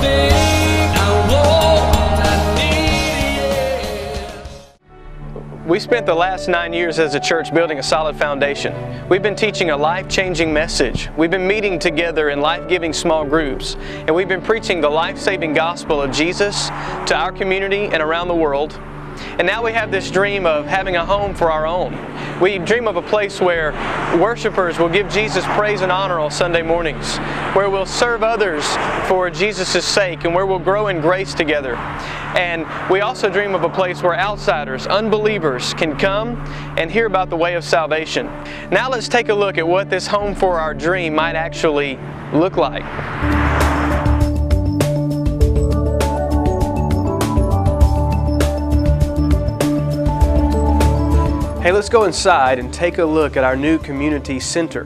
everything I want, I need, yeah. We spent the last 9 years as a church building a solid foundation. We've been teaching a life-changing message. We've been meeting together in life-giving small groups, and we've been preaching the life-saving gospel of Jesus to our community and around the world. And now we have this dream of having a home for our own. We dream of a place where worshipers will give Jesus praise and honor on Sunday mornings, where we'll serve others for Jesus' sake, and where we'll grow in grace together. And we also dream of a place where outsiders, unbelievers, can come and hear about the way of salvation. Now let's take a look at what this home for our dream might actually look like. Hey, let's go inside and take a look at our new community center.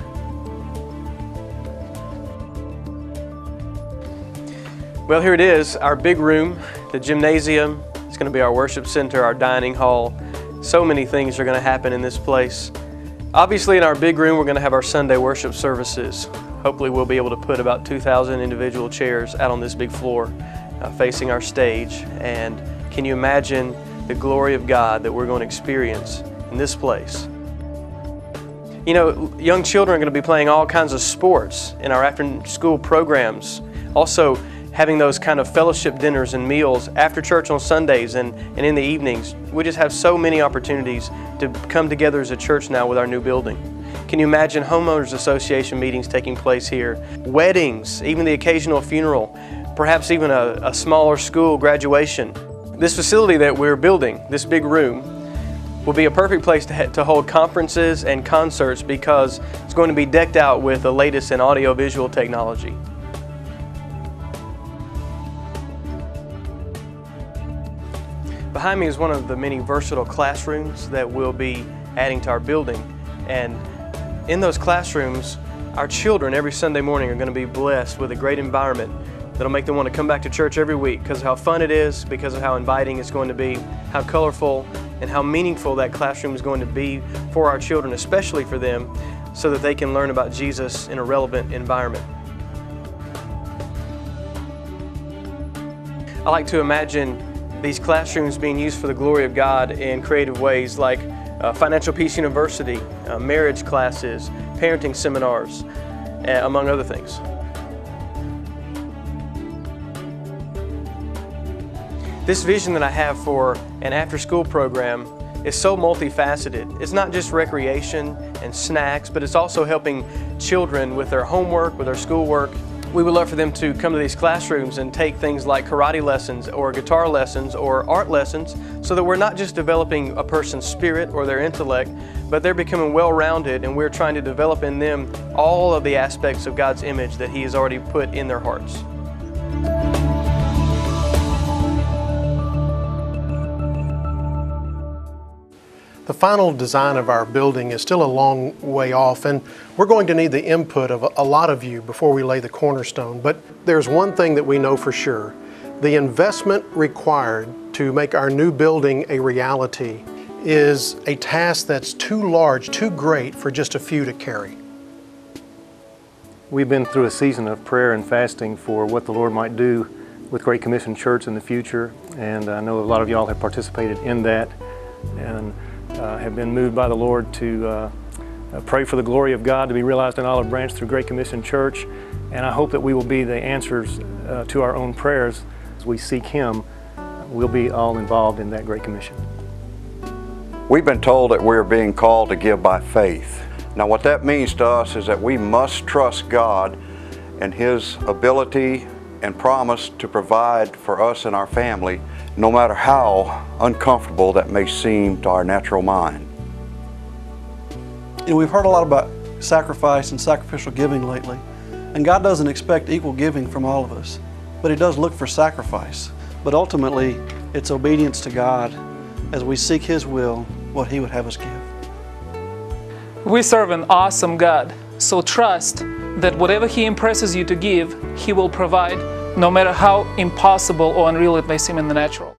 Well, here it is, our big room, the gymnasium. It's going to be our worship center, our dining hall. So many things are going to happen in this place. Obviously, in our big room, we're going to have our Sunday worship services. Hopefully, we'll be able to put about 2,000 individual chairs out on this big floor facing our stage. And can you imagine the glory of God that we're going to experience in this place? You know, young children are going to be playing all kinds of sports in our after-school programs. Also, having those kind of fellowship dinners and meals after church on Sundays and in the evenings. We just have so many opportunities to come together as a church now with our new building. Can you imagine homeowners association meetings taking place here? Weddings, even the occasional funeral, perhaps even a smaller school graduation. This facility that we're building, this big room, will be a perfect place to hold conferences and concerts because it's going to be decked out with the latest in audio-visual technology. Behind me is one of the many versatile classrooms that we'll be adding to our building. And in those classrooms, our children every Sunday morning are going to be blessed with a great environment that'll make them want to come back to church every week because of how fun it is, because of how inviting it's going to be, how colorful, and how meaningful that classroom is going to be for our children, especially for them, so that they can learn about Jesus in a relevant environment. I like to imagine these classrooms being used for the glory of God in creative ways like Financial Peace University, marriage classes, parenting seminars, among other things. This vision that I have for an after-school program is so multifaceted. It's not just recreation and snacks, but it's also helping children with their homework, with their schoolwork. We would love for them to come to these classrooms and take things like karate lessons or guitar lessons or art lessons so that we're not just developing a person's spirit or their intellect, but they're becoming well-rounded and we're trying to develop in them all of the aspects of God's image that He has already put in their hearts. The final design of our building is still a long way off, and we're going to need the input of a lot of you before we lay the cornerstone. But there's one thing that we know for sure. The investment required to make our new building a reality is a task that's too large, too great for just a few to carry. We've been through a season of prayer and fasting for what the Lord might do with Great Commission Church in the future, and I know a lot of y'all have participated in that and have been moved by the Lord to pray for the glory of God to be realized in Olive Branch through Great Commission Church. And I hope that we will be the answers to our own prayers as we seek Him. We'll be all involved in that Great Commission. We've been told that we're being called to give by faith. Now what that means to us is that we must trust God and His ability and promise to provide for us and our family, no matter how uncomfortable that may seem to our natural mind. You know, we've heard a lot about sacrifice and sacrificial giving lately, and God doesn't expect equal giving from all of us, but He does look for sacrifice. But ultimately, it's obedience to God as we seek His will, what He would have us give. We serve an awesome God, so trust that whatever He impresses you to give, He will provide, no matter how impossible or unreal it may seem in the natural.